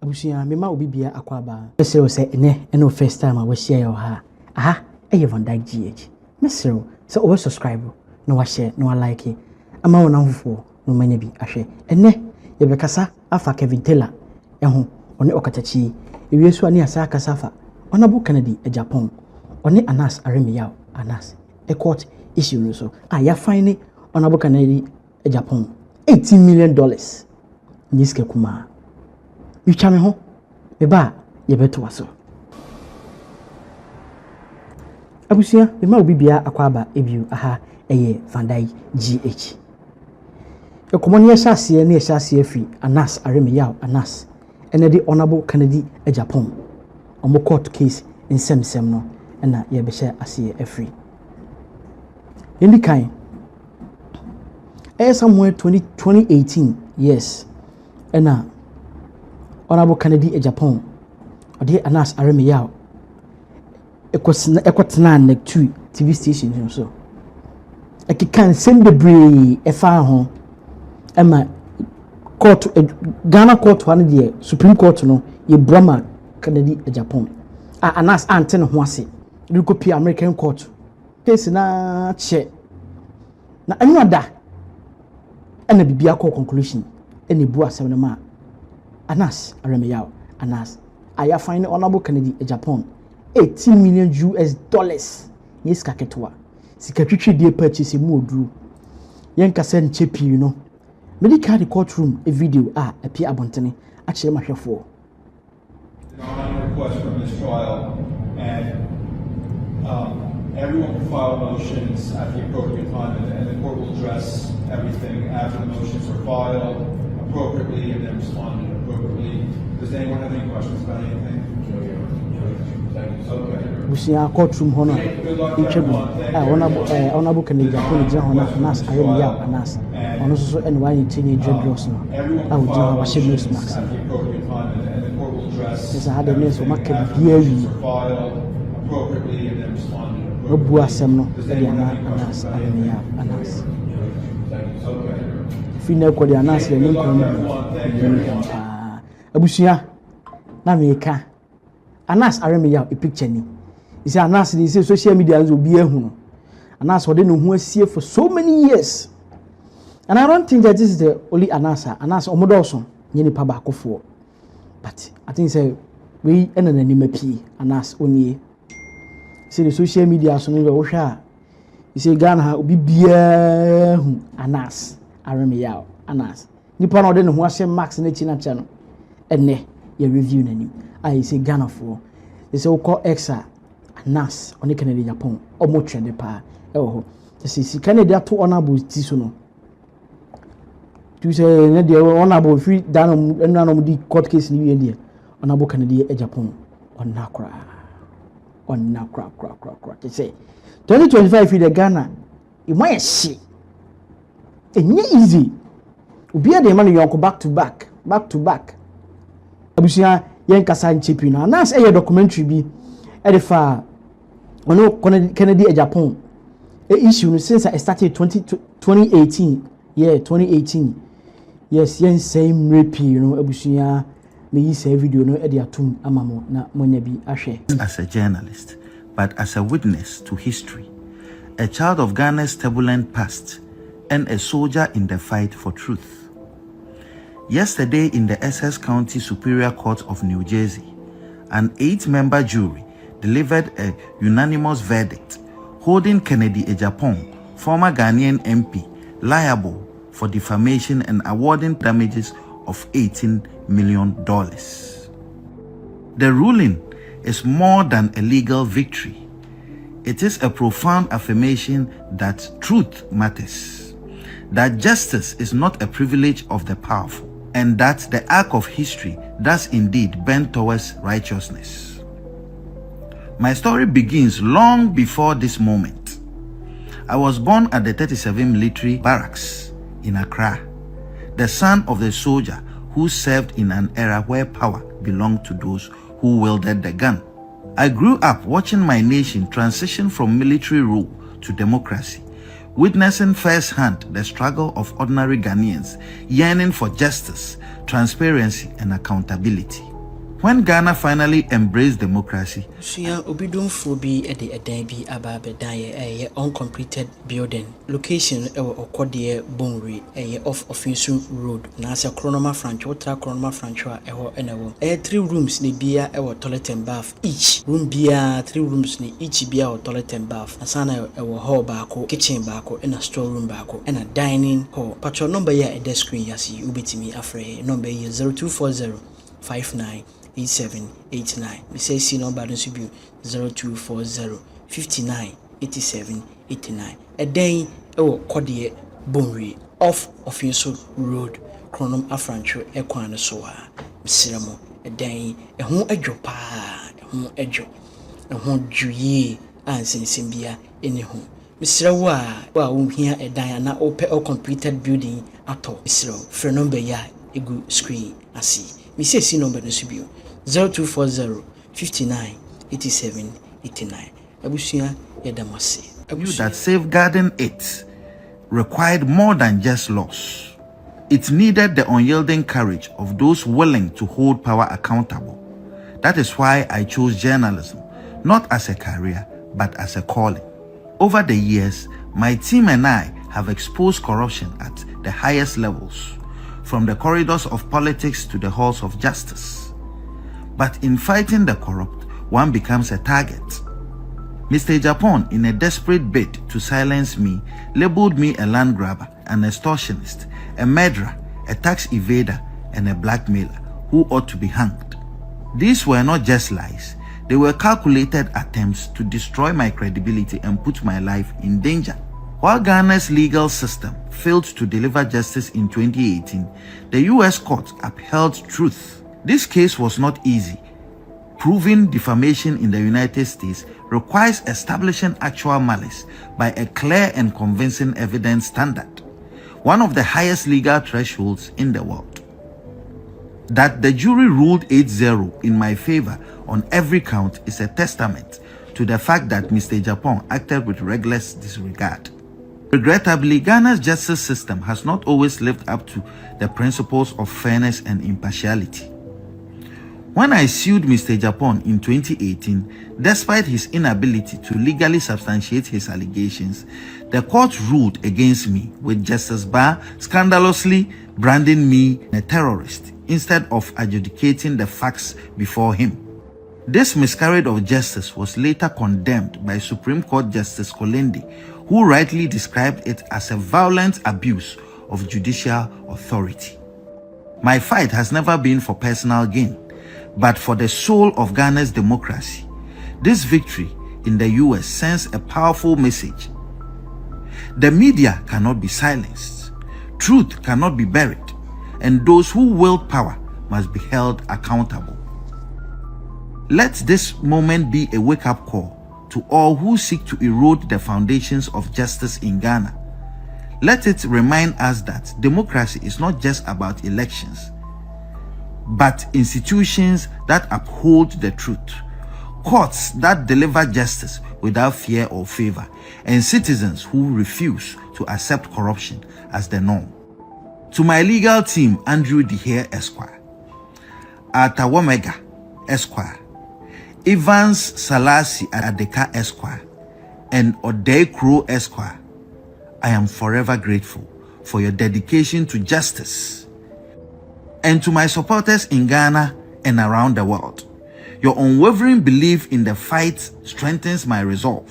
Abusia me ma obi bia akwaba. Mesero say ene first time we share your ha. Aha, VANDYKE GH. Mesero say o subscribe no wa share no wa like. Ama wona hofo no manya bi ahwe. Ene ye bekasa afa Kevin Taylor eho one Okatakyie. Ewie so ani asa akasa fa. Honorable Kennedy Agyapong. One Anas Aremiyaw Anas. A court issue no so. Ya fine Honorable Kennedy Agyapong $18 million. Niske kuma. You chame ho. Beba ye beto waso. Abusia me ma obi bia akwaba ebiu aha VANDYKE GH. E komoni yesase ne yesase afi Anas Aremiyaw Anas. Ene di Honorable Kennedy Agyapong. Omo court case in sem no na ye be share ase afri. Yendi kan somewhere 2018 yes ena Honorable Kennedy Agyapong odi Anas Aremiyaw ekotena na two TV station so ekikan send the bree efa ho ema court Ghana court one dey Supreme Court no ye Brahma Kennedy Agyapong Anas antene ho ase dey copy American court case na che na anwada ana bibia call conclusion ene bu asem na ma Anas Aremiyaw Anas aya fine Honorable Kennedy Agyapong $18 million yes kaketwa sikatwitwe die purchase mu oduru yenka sen chepi you know medical courtroom a video appear abontene a chere mahwefo. Request from this trial, and everyone will file motions at the appropriate time, and the court will address everything after the motions are filed appropriately and then responded appropriately. Does anyone have any questions about anything? We see our courtroom honor. Honorable Kennedy Agyapong Anas Aremiyaw Anas. And also NY teenage drugs now. I would do our shameless max. Yes, I had a name for market beer. Appropriately and then responded. Obu asemno Anas Aremiyaw Anas. Fina ko dia Anas le nko abusia na meka Anas Aremiyaw a picture ni. You see Anas ni say social media nzo bi ehu no. Anas ode no hu asie for so many years. And I don't think that this is the only Anas omodoso nyeni pa ba kofo. But I think say we enana ni mapi Anas onie. See the social media so no wo hwa. You say Ghana obi bia hu Anas Aremiyaw Anas. Nipa na ode no hu ahye max na chi na che no. Enne ye review nanim. I say Ghana for. They say we call Exa Anas on Kennedy Agyapong omo trend pa e wo ho. See Kennedy ato Honorable ti so no. To say na dey Honorable free down no di court case ni we dey. Honorable Kennedy Agyapong on nakra. On nakra. They say 2025 in the Ghana e moye shi. Enye easy. Obi a dey man yonko back to back. Abusia yen kasa nchepi na Anas documentary bi edifa ono Kennedy Agyapong issue no since I started 2018 2018 yes yen same rape you know abusia me yi say video no atum amamo na monya bi ahwe. As a journalist but as a witness to history, a child of Ghana's turbulent past and a soldier in the fight for truth. Yesterday in the Essex County Superior Court of New Jersey, an 8-member jury delivered a unanimous verdict holding Kennedy Agyapong, former Ghanaian MP, liable for defamation and awarding damages of $18 million. The ruling is more than a legal victory. It is a profound affirmation that truth matters, that justice is not a privilege of the powerful, and that the arc of history does indeed bend towards righteousness. My story begins long before this moment. I was born at the 37 Military Barracks in Accra, the son of the soldier who served in an era where power belonged to those who wielded the gun. I grew up watching my nation transition from military rule to democracy, witnessing firsthand the struggle of ordinary Ghanaians yearning for justice, transparency, and accountability. When Ghana finally embraced democracy, Suya obidum fobi e de edan bi aba bedan uncompleted building location ewo Okatakyie Bonri off Ofinsu Road na ase Kronoma Franch Ultra Kronoma Franch eho enewo 3 rooms ne bia ewo toilet and bath each room bia 3 rooms ne each bia ewo toilet and bath asana ewo hall baako kitchen baako and a storeroom baako and a dining hall patro number ya e screen yasi ubetimi afre number 0240 59 8789. We say see number no should be 0240 59 87 89. A day Okatakyie Bonri off Ofinsu Road, Kronom Afrancho Ekwan Soa. Misiramo a day a home edjo pa, a home edjo, a home juye, and Simbia any home. Mr. Wa here a Diana open or completed building at all. Mr. For number ya a good screen. I see. We say see number no should be 0240 59 87 89. Abusia Yadamasi. That safeguarding it required more than just laws. It needed the unyielding courage of those willing to hold power accountable. That is why I chose journalism, not as a career, but as a calling. Over the years, my team and I have exposed corruption at the highest levels, from the corridors of politics to the halls of justice. But in fighting the corrupt, one becomes a target. Mr. Agyapong, in a desperate bid to silence me, labeled me a land grabber, an extortionist, a murderer, a tax evader, and a blackmailer who ought to be hanged. These were not just lies. They were calculated attempts to destroy my credibility and put my life in danger. While Ghana's legal system failed to deliver justice in 2018, the US court upheld truth. This case was not easy. Proving defamation in the United States requires establishing actual malice by a clear and convincing evidence standard, one of the highest legal thresholds in the world. That the jury ruled 8-0 in my favor on every count is a testament to the fact that Mr. Agyapong acted with reckless disregard. Regrettably, Ghana's justice system has not always lived up to the principles of fairness and impartiality. When I sued Mr. Agyapong in 2018, despite his inability to legally substantiate his allegations, the court ruled against me, with Justice Barr scandalously branding me a terrorist instead of adjudicating the facts before him. This miscarriage of justice was later condemned by Supreme Court Justice Kolende, who rightly described it as a violent abuse of judicial authority. My fight has never been for personal gain, but for the soul of Ghana's democracy. This victory in the US sends a powerful message. The media cannot be silenced, truth cannot be buried, and those who wield power must be held accountable. Let this moment be a wake-up call to all who seek to erode the foundations of justice in Ghana. Let it remind us that democracy is not just about elections, but institutions that uphold the truth, courts that deliver justice without fear or favor, and citizens who refuse to accept corruption as the norm. To my legal team, Andrew Dehere Esquire, Atawomega Esquire, Evans Salasi Adeka Esquire, and Odei Crow Esquire, I am forever grateful for your dedication to justice. And to my supporters in Ghana and around the world, your unwavering belief in the fight strengthens my resolve.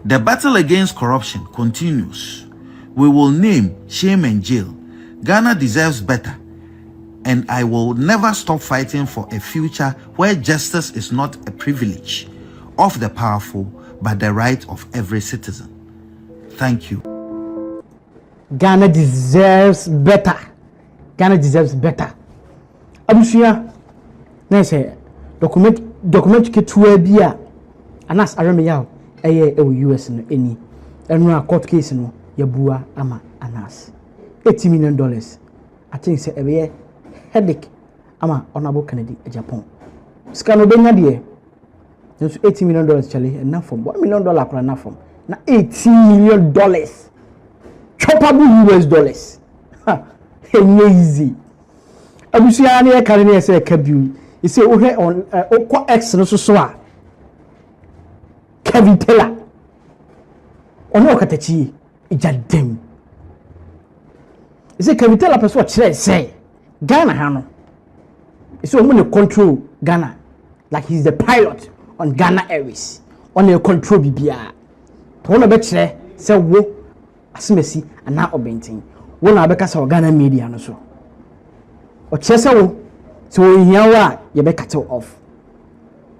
The battle against corruption continues. We will name shame and jail. Ghana deserves better, and I will never stop fighting for a future where justice is not a privilege of the powerful, but the right of every citizen. Thank you. Ghana deserves better. Ghana deserves better. Abusia, na say document ketua bia anas aremya US no eni enu a court case no yabua ama anas $80 million. I think say ebe headache ama honorable Kennedy Agyapong. Scano benya de nso $80 million chale enough from $1 million kora enough from na $18 million choppable US dollars. Easy. Abusia na e kare na say kabiu You say on X no so Kevin Taylor ono Okatakyie ijadem. You say Kevin Taylor person what say Ghana hano. You say omo control Ghana like he's the pilot on Ghana Airways. On the control bibia. To one be kire say wo asemesi ana obentin. Wo na be kasa Ghana media no so. O kire say wo so here wa you be cut off.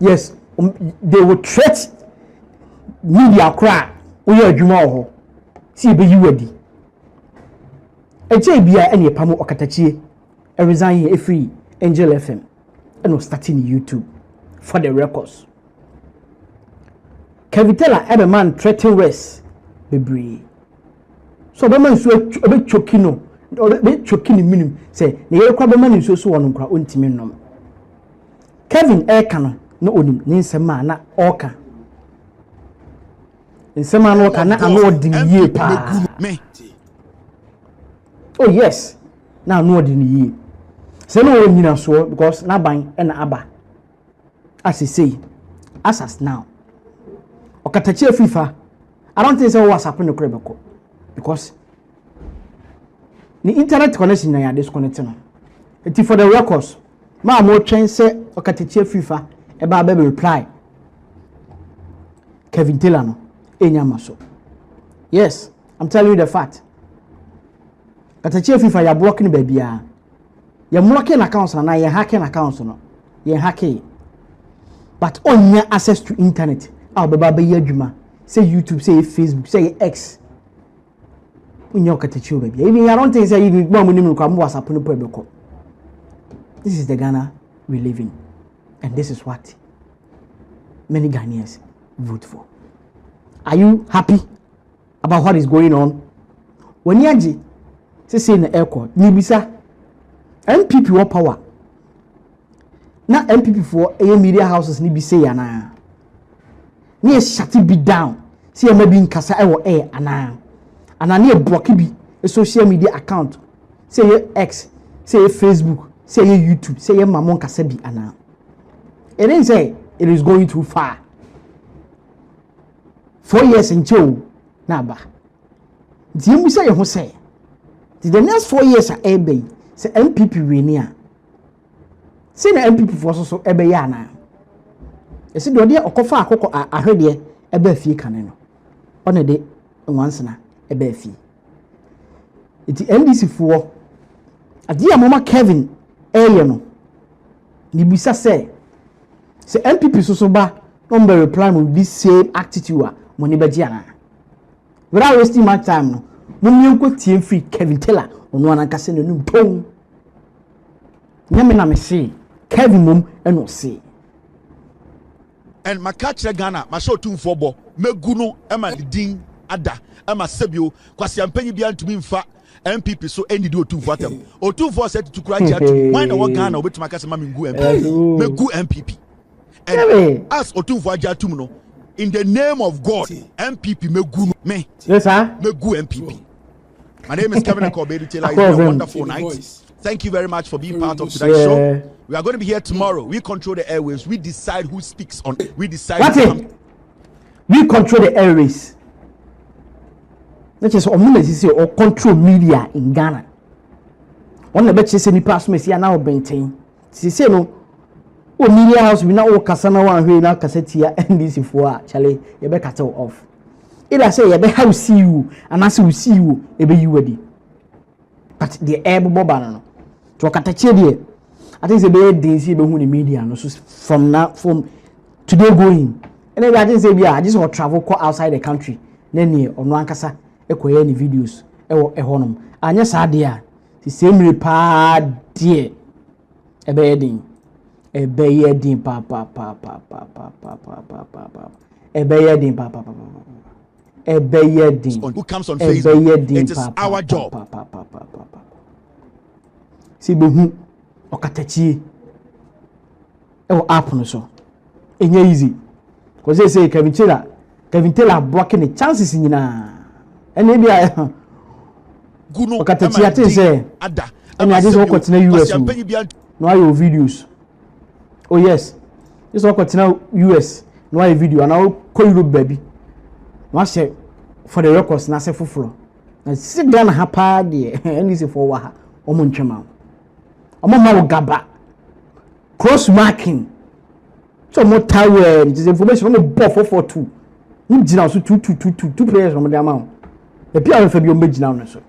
Yes, they will threat media cry. We are adwuma ho. See be you ready. Eje bia ene pamo Okatakyie. E resign here free Angel FM. And was starting YouTube for the records. Kevin Taylor every man threaten West bebree. So be man so be choki no. Be choki ni minimum say na ye kwa be man so so wono nkra ontimi nom. Kevin Eka no onim ni nsema na oka. Nsema na oka na ano odiniye pa. Oh yes. Na ano odiniye. Say no nyina so because na ban e na aba. As he say, as now. Okatakyie FIFA. I don't think so what's happening to Krebeko because the internet connection na disconnect no. It for the records. Ma mo train say Okatakyie FIFA e ba be reply. Kevin Taylor no enyama so. Yes, I'm telling you the fact. Okatakyie FIFA ya blocking baby ya. Ya blocking accounts na ya hacking accounts no. Ya hacking. But on your access to internet. Ah, baba be adwuma. Say YouTube, say Facebook, say X. Unyo Okatakyie baby. Even I don't think say even mom nim kwa WhatsApp no pebeko. This is the Ghana we live in. And this is what many Ghanaians vote for. Are you happy about what is going on? When yaji say in the airport, nibisa MPP what power. Na MPP for a media houses ni bi say yana. Ni shut it be down. See maybe in kasa e wo air ana. Ana ni block bi a social media account. Say X, say Facebook, say YouTube, say mamon kasa bi ana. It didn't say it is going too far. 4 years in jail na ba. Di mu say you say. The next 4 years are ebe say MPP we ni a. Say na MPP for so ebe ya na. Esi do de okofa akoko ahwede ebe fie kane no. One de nwansena ebe fie. Iti NDC for adi amoma Kevin eye no. Ni bisa say MPP so ba no be reply with this same attitude a money be giana. Without wasting my time no. Mummy ko tie free Kevin Taylor ono anankase no num tom. Nyame na me say Kevin mum eno say and my catch Ghana my show 2 for bo meguno e ma din ada e ma sebio kwase ampanyi bia ntumi mfa MPP so any do 2 for them o 2 for set to cry chat why na Ghana obetuma kase ma mengu MPP megu MPP and as o 2 for ajatum no in the name of God MPP megu me yes sir megu MPP. My name is Kevin Agyapong. Taylor. It's been a wonderful night. Thank you very much for being part of today's show. We are going to be here tomorrow. We control the airwaves. We decide who speaks on. We decide. We control the airwaves. That is or control media in Ghana. On the bet she say ni pass me see now maintain. She say no. O media house we now o kasana wan hwe na kaseti ya NDC for actually you be cut off. Either say you be how see you and as we see you e be you ready. But the air boba no. To Okatakyie there. I think it's a bad day see be who the media no so from today going. And then I think say I just want travel go outside the country. Then here ono ankasa ekoye any videos e honom. Anya sa dia. The same repa there. E be yedin pa. E be yedin pa. Who comes on Facebook? It is our job. See behu Okatakyie e app no so enye easy because they say Kevin Taylor blocking the chances nyina and maybe Okatakyie I think say and I just want continue US no ayo videos Oh yes. This one continue US. No a video and I'll call you baby. I say for the records na say fufulo. Na sit down hapa there and this for wa omo ntwema. Omo ma wo gaba. Cross marking. So more tower it is information on the 442. You gina so 2 players from the amount. The PR for bi o magina no so.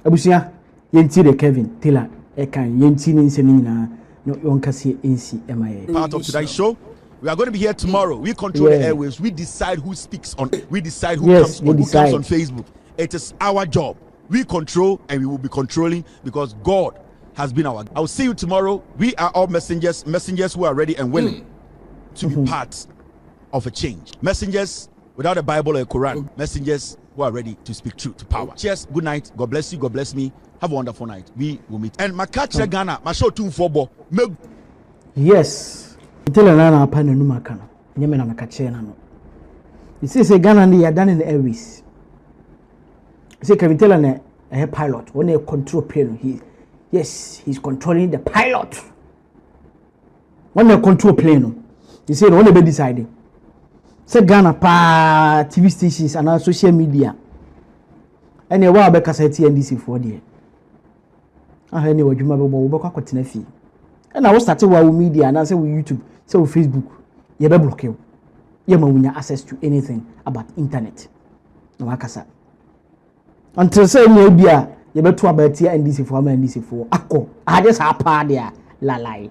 Abusia yenti de Kevin Taylor e kan yenti ni nsem nyina no yonkase NC MIA. Part of today's show. We are going to be here tomorrow. We control the airwaves. We decide who speaks on. We decide who comes on. Who comes on Facebook. It is our job. We control and we will be controlling because God has been our. I will see you tomorrow. We are all messengers. Messengers who are ready and willing to be part of a change. Messengers without a Bible or a Quran. Messengers who are ready to speak truth to power. Cheers. Good night. God bless you. God bless me. Have a wonderful night. We will meet. And my catch Ghana. My show 2-4. Yes. Tell na apa na numa kana nyeme na makache na no you say Ghana ni ya done in the airways say Kevin tell na a pilot when a control plane he's controlling the pilot when a control plane he said when be deciding say Ghana pa TV stations and social media and e wa be kasa NDC for there ah any wadwuma be bo be kwa kwatena fi and I was starting with media and I say with YouTube, say with Facebook, you be block you. You may access to anything about internet. No makasa. Until say maybe you be to about here and this for me and this for. Ako, I just happen there. Lalai.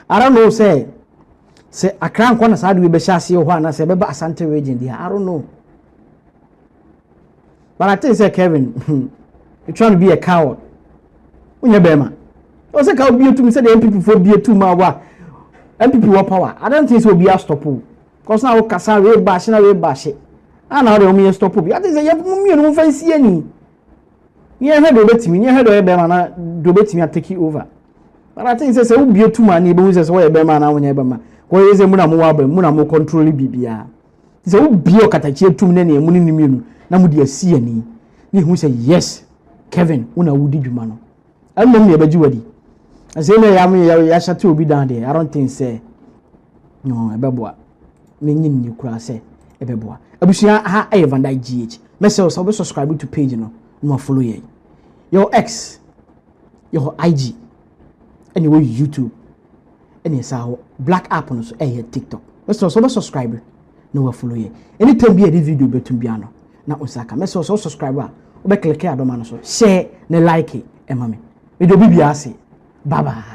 I don't know. Say I can't go inside we be shasi or one. I say be Asante region there. I don't know. But I think say Kevin, you're trying to be a coward. Unya bema. O say ka obi etum say the MPP for be etum ma wa. MPP wa power. I don't think so be a stop. Cause now kasa we bash na we bash. And now they o me stop bi. I think say yep me no fancy ani. Ye head do betimi, ye head do bema na do betimi take over. But I think say obi etum ani be hu say we bema na wonya bema. Ko ye say mu na mo wa ba, mu na mo control bibia. Say obi Okatakyie etum na na emu ni mienu na mu de asi ani. Ni hu say yes. Kevin, una wudi dwuma no. I'm not me wadi. I say me ya shatu obi down there. I don't think say no ebeboa. Me nyin ni kura say ebeboa. Abusia ha VANDYKE GH. Message so be subscribe to page no follow ye. Your X, your IG, and your YouTube. And yes black app no so TikTok. Message so be subscribe no follow ye. Anytime be a video betum biano na osaka. Message so subscriber obe click adoma no so share ne like e mama. We do BBRC. Bye bye.